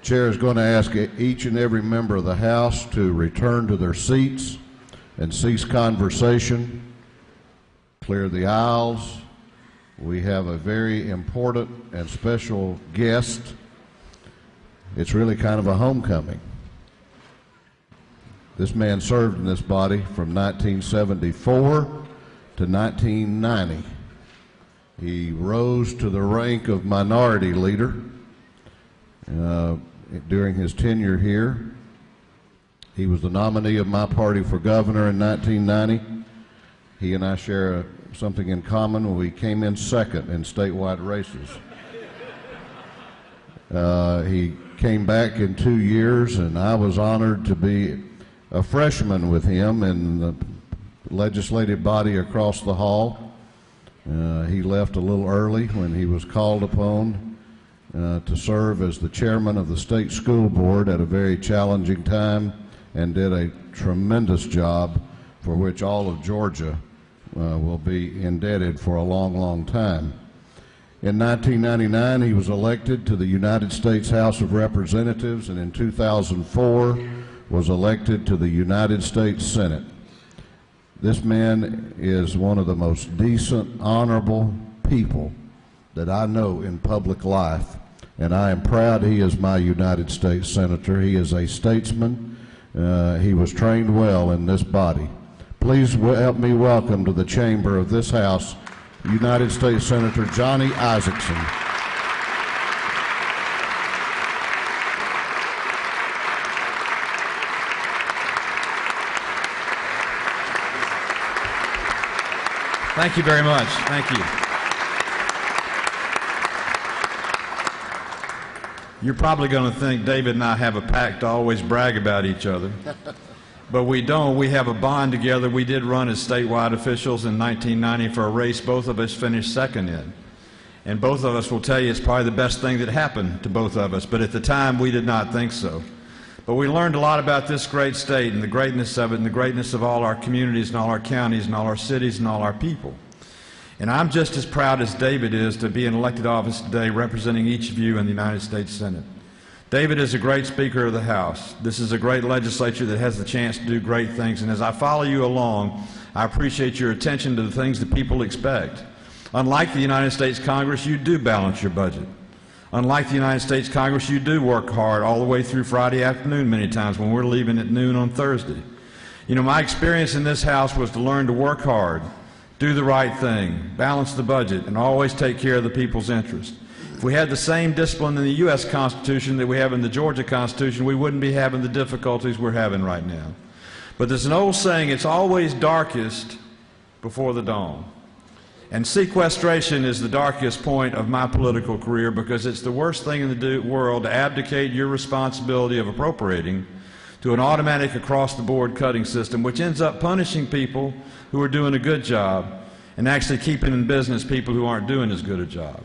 Chair is going to ask each and every member of the House to return to their seats and cease conversation, clear the aisles. We have a very important and special guest. It's really kind of a homecoming. This man served in this body from 1974 to 1990. He rose to the rank of minority leader during his tenure here. He was the nominee of my party for governor in 1990. He and I share something in common when we came in second in statewide races. He came back in 2 years, and I was honored to be a freshman with him in the legislative body across the hall. He left a little early when he was called upon to serve as the chairman of the state school board at a very challenging time, and did a tremendous job for which all of Georgia will be indebted for a long, long time. In 1999, he was elected to the United States House of Representatives, and in 2004 was elected to the United States Senate. This man is one of the most decent, honorable people that I know in public life, and I am proud he is my United States Senator. He is a statesman. He was trained well in this body. Please help me welcome to the chamber of this House United States Senator Johnny Isakson. Thank you very much. Thank you. You're probably going to think David and I have a pact to always brag about each other. But we don't. We have a bond together. We did run as statewide officials in 1990 for a race both of us finished second in. And both of us will tell you it's probably the best thing that happened to both of us. But at the time, we did not think so. But we learned a lot about this great state and the greatness of it and the greatness of all our communities and all our counties and all our cities and all our people. And I'm just as proud as David is to be in elected office today representing each of you in the United States Senate. David is a great Speaker of the House. This is a great legislature that has the chance to do great things. And as I follow you along, I appreciate your attention to the things that people expect. Unlike the United States Congress, you do balance your budget. Unlike the United States Congress, you do work hard all the way through Friday afternoon many times when we're leaving at noon on Thursday. You know, my experience in this House was to learn to work hard, do the right thing, balance the budget, and always take care of the people's interest. If we had the same discipline in the U.S. Constitution that we have in the Georgia Constitution, we wouldn't be having the difficulties we're having right now. But there's an old saying, it's always darkest before the dawn. And sequestration is the darkest point of my political career because it's the worst thing in the world to abdicate your responsibility of appropriating to an automatic across-the-board cutting system, which ends up punishing people who are doing a good job and actually keeping in business people who aren't doing as good a job.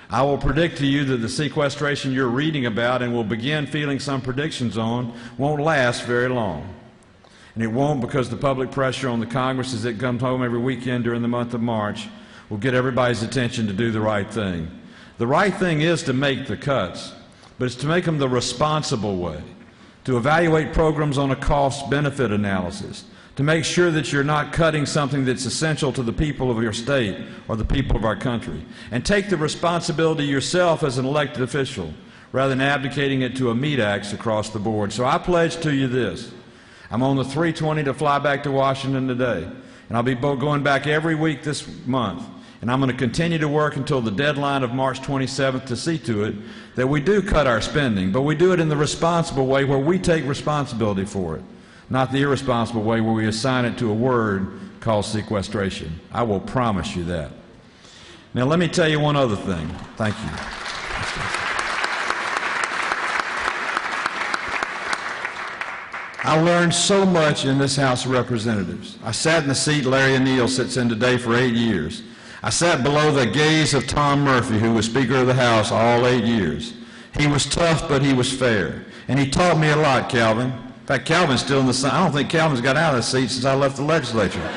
I will predict to you that the sequestration you're reading about and will begin feeling some predictions on won't last very long. And it won't because the public pressure on the Congress as it comes home every weekend during the month of March will get everybody's attention to do the right thing. The right thing is to make the cuts, but it's to make them the responsible way, to evaluate programs on a cost-benefit analysis, to make sure that you're not cutting something that's essential to the people of your state or the people of our country, and take the responsibility yourself as an elected official rather than abdicating it to a meat axe across the board. So I pledge to you this. I'm on the 320 to fly back to Washington today, and I'll be going back every week this month. And I'm going to continue to work until the deadline of March 27th to see to it that we do cut our spending, but we do it in the responsible way where we take responsibility for it, not the irresponsible way where we assign it to a word called sequestration. I will promise you that. Now let me tell you one other thing. Thank you. I learned so much in this House of Representatives. I sat in the seat Larry O'Neill sits in today for 8 years. I sat below the gaze of Tom Murphy, who was Speaker of the House all 8 years. He was tough, but he was fair. And he taught me a lot, Calvin. In fact, Calvin's still in the sun. I don't think Calvin's got out of the seat since I left the legislature.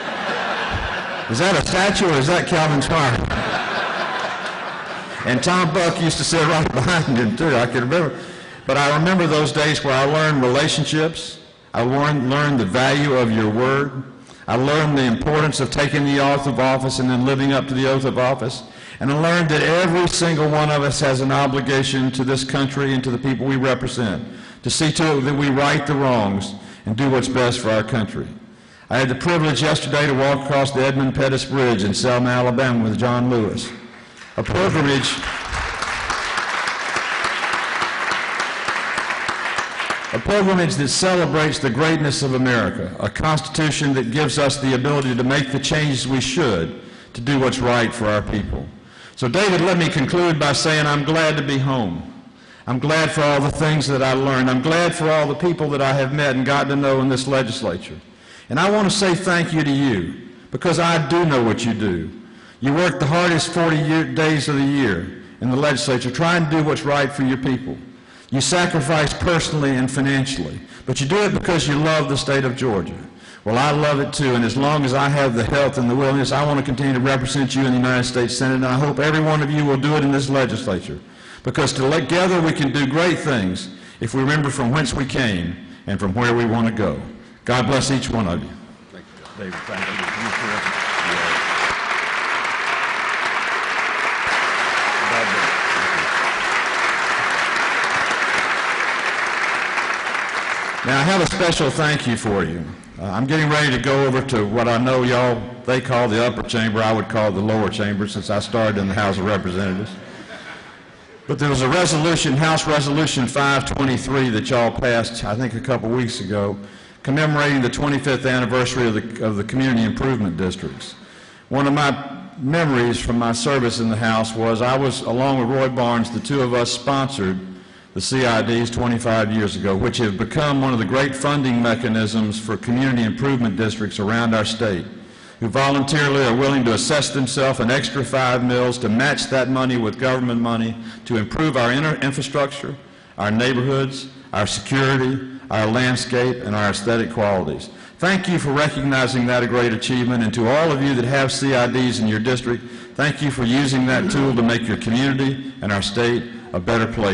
Is that a statue or is that Calvin's heart? And Tom Buck used to sit right behind him, too. I can remember. But I remember those days where I learned relationships, I learned the value of your word, I learned the importance of taking the oath of office and then living up to the oath of office, and I learned that every single one of us has an obligation to this country and to the people we represent, to see to it that we right the wrongs and do what's best for our country. I had the privilege yesterday to walk across the Edmund Pettus Bridge in Selma, Alabama with John Lewis, a pilgrimage that celebrates the greatness of America, a Constitution that gives us the ability to make the changes we should to do what's right for our people. So David, let me conclude by saying I'm glad to be home. I'm glad for all the things that I learned. I'm glad for all the people that I have met and gotten to know in this legislature. And I want to say thank you to you, because I do know what you do. You work the hardest 40 days of the year in the legislature trying to do what's right for your people. You sacrifice personally and financially, but you do it because you love the state of Georgia. Well, I love it too, and as long as I have the health and the willingness, I want to continue to represent you in the United States Senate, and I hope every one of you will do it in this legislature, because together we can do great things if we remember from whence we came and from where we want to go. God bless each one of you. Thank you. David, thank you. Now, I have a special thank you for you. I'm getting ready to go over to what I know they call the upper chamber. I would call it the lower chamber, since I started in the House of Representatives. But there was a resolution, House Resolution 523, that y'all passed, I think, a couple weeks ago, commemorating the 25th anniversary of the community improvement districts. One of my memories from my service in the House was I was, along with Roy Barnes, the two of us sponsored the CIDs 25 years ago, which have become one of the great funding mechanisms for community improvement districts around our state, who voluntarily are willing to assess themselves an extra 5 mills to match that money with government money to improve our infrastructure, our neighborhoods, our security, our landscape, and our aesthetic qualities. Thank you for recognizing that a great achievement, and to all of you that have CIDs in your district, thank you for using that tool to make your community and our state a better place.